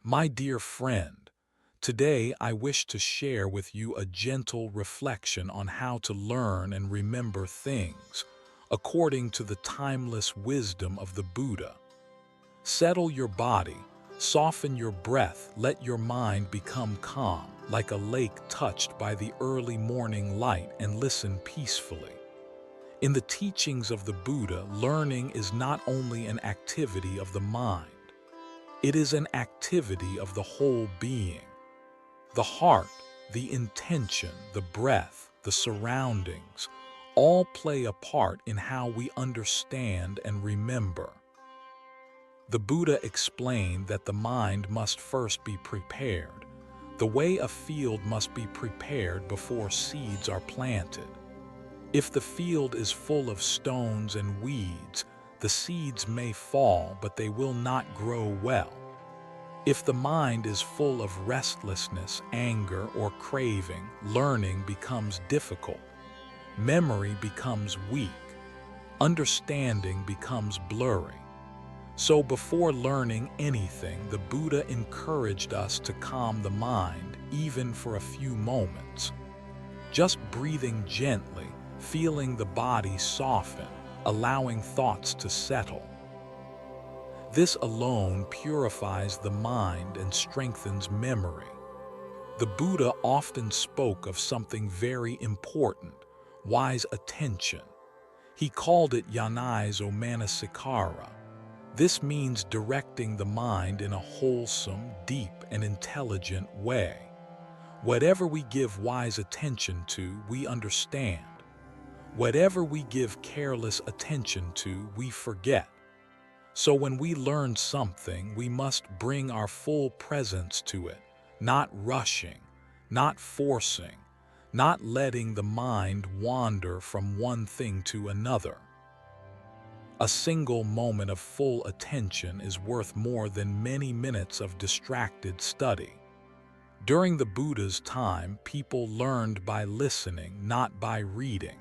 My dear friend, today I wish to share with you a gentle reflection on how to learn and remember things according to the timeless wisdom of the Buddha. Settle your body, soften your breath, let your mind become calm, like a lake touched by the early morning light, and listen peacefully. In the teachings of the Buddha, learning is not only an activity of the mind, it is an activity of the whole being. The heart, the intention, the breath, the surroundings, all play a part in how we understand and remember. The Buddha explained that the mind must first be prepared, the way a field must be prepared before seeds are planted. If the field is full of stones and weeds, the seeds may fall, but they will not grow well. If the mind is full of restlessness, anger, or craving, learning becomes difficult. Memory becomes weak. Understanding becomes blurry. So before learning anything, the Buddha encouraged us to calm the mind, even for a few moments. Just breathing gently, feeling the body soften, allowing thoughts to settle. This alone purifies the mind and strengthens memory. The Buddha often spoke of something very important, wise attention. He called it yanaizo manasikara. This means directing the mind in a wholesome, deep, and intelligent way. Whatever we give wise attention to, we understand. Whatever we give careless attention to, we forget. So when we learn something, we must bring our full presence to it, not rushing, not forcing, not letting the mind wander from one thing to another. A single moment of full attention is worth more than many minutes of distracted study. During the Buddha's time, people learned by listening, not by reading.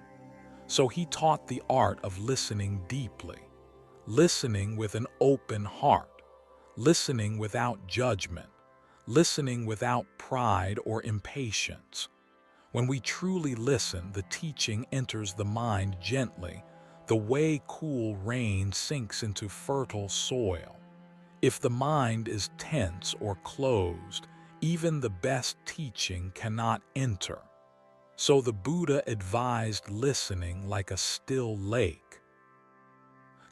So he taught the art of listening deeply, listening with an open heart, listening without judgment, listening without pride or impatience. When we truly listen, the teaching enters the mind gently, the way cool rain sinks into fertile soil. If the mind is tense or closed, even the best teaching cannot enter. So the Buddha advised listening like a still lake,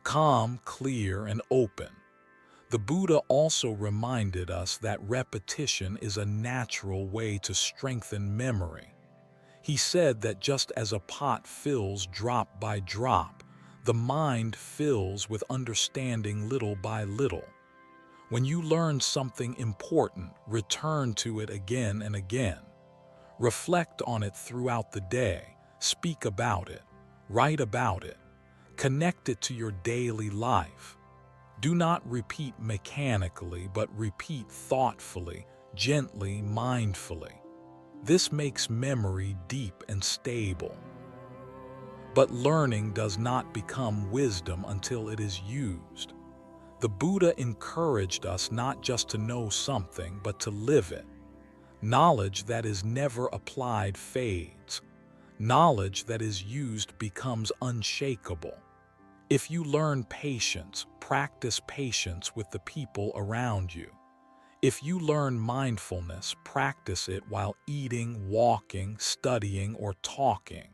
calm, clear, and open. The Buddha also reminded us that repetition is a natural way to strengthen memory. He said that just as a pot fills drop by drop, the mind fills with understanding little by little. When you learn something important, return to it again and again. Reflect on it throughout the day, speak about it, write about it, connect it to your daily life. Do not repeat mechanically, but repeat thoughtfully, gently, mindfully. This makes memory deep and stable. But learning does not become wisdom until it is used. The Buddha encouraged us not just to know something, but to live it. Knowledge that is never applied fades. Knowledge that is used becomes unshakable. If you learn patience, practice patience with the people around you. If you learn mindfulness, practice it while eating, walking, studying, or talking.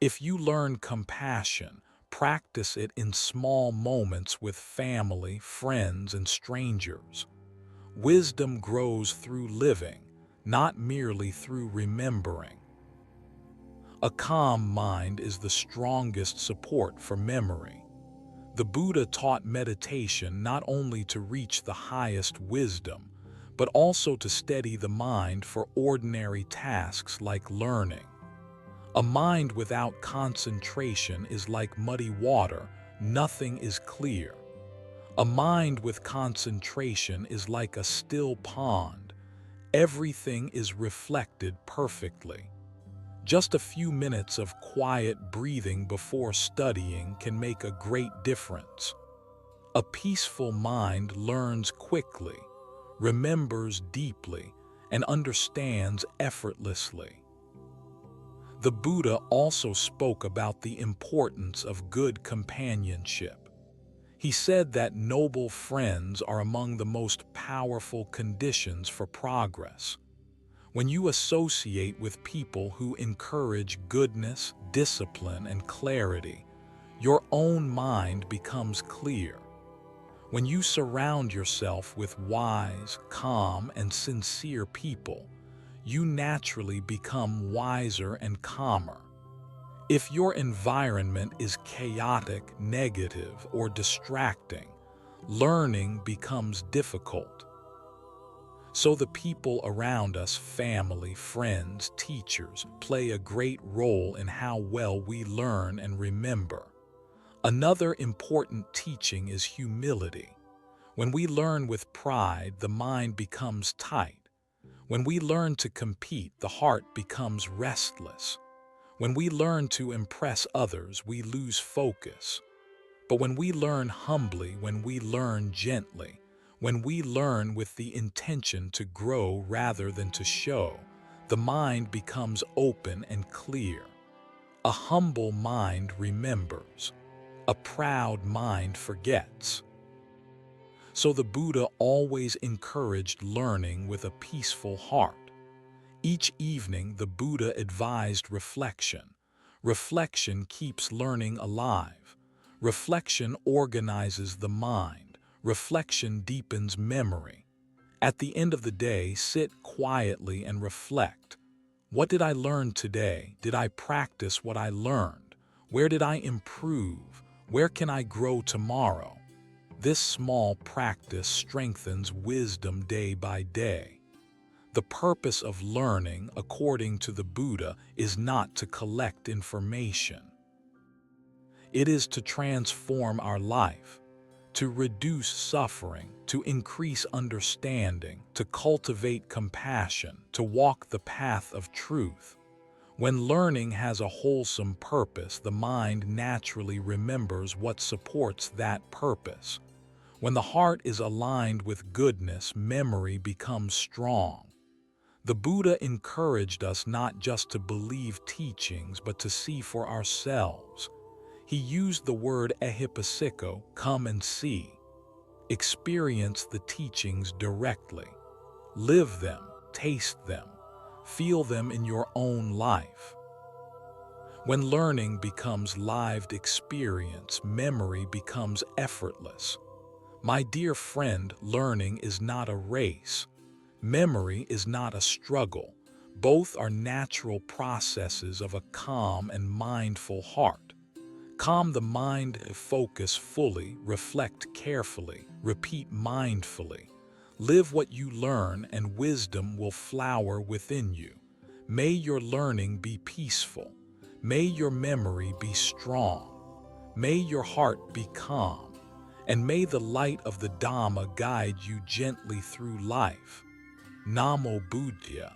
If you learn compassion, practice it in small moments with family, friends, and strangers. Wisdom grows through living, not merely through remembering. A calm mind is the strongest support for memory. The Buddha taught meditation not only to reach the highest wisdom, but also to steady the mind for ordinary tasks like learning. A mind without concentration is like muddy water, nothing is clear. A mind with concentration is like a still pond, everything is reflected perfectly. Just a few minutes of quiet breathing before studying can make a great difference. A peaceful mind learns quickly, remembers deeply, and understands effortlessly. The Buddha also spoke about the importance of good companionship. He said that noble friends are among the most powerful conditions for progress. When you associate with people who encourage goodness, discipline, and clarity, your own mind becomes clear. When you surround yourself with wise, calm, and sincere people, you naturally become wiser and calmer. If your environment is chaotic, negative, or distracting, learning becomes difficult. So the people around us, family, friends, teachers, play a great role in how well we learn and remember. Another important teaching is humility. When we learn with pride, the mind becomes tight. When we learn to compete, the heart becomes restless. When we learn to impress others, we lose focus. But when we learn humbly, when we learn gently, when we learn with the intention to grow rather than to show, the mind becomes open and clear. A humble mind remembers. A proud mind forgets. So the Buddha always encouraged learning with a peaceful heart. Each evening, the Buddha advised reflection. Reflection keeps learning alive. Reflection organizes the mind. Reflection deepens memory. At the end of the day, sit quietly and reflect. What did I learn today? Did I practice what I learned? Where did I improve? Where can I grow tomorrow? This small practice strengthens wisdom day by day. The purpose of learning, according to the Buddha, is not to collect information. It is to transform our life, to reduce suffering, to increase understanding, to cultivate compassion, to walk the path of truth. When learning has a wholesome purpose, the mind naturally remembers what supports that purpose. When the heart is aligned with goodness, memory becomes strong. The Buddha encouraged us not just to believe teachings, but to see for ourselves. He used the word ehipassiko, come and see. Experience the teachings directly. Live them, taste them, feel them in your own life. When learning becomes lived experience, memory becomes effortless. My dear friend, learning is not a race. Memory is not a struggle. Both are natural processes of a calm and mindful heart. Calm the mind, focus fully, reflect carefully, repeat mindfully. Live what you learn and wisdom will flower within you. May your learning be peaceful. May your memory be strong. May your heart be calm. And may the light of the Dhamma guide you gently through life. Namo Buddhaya.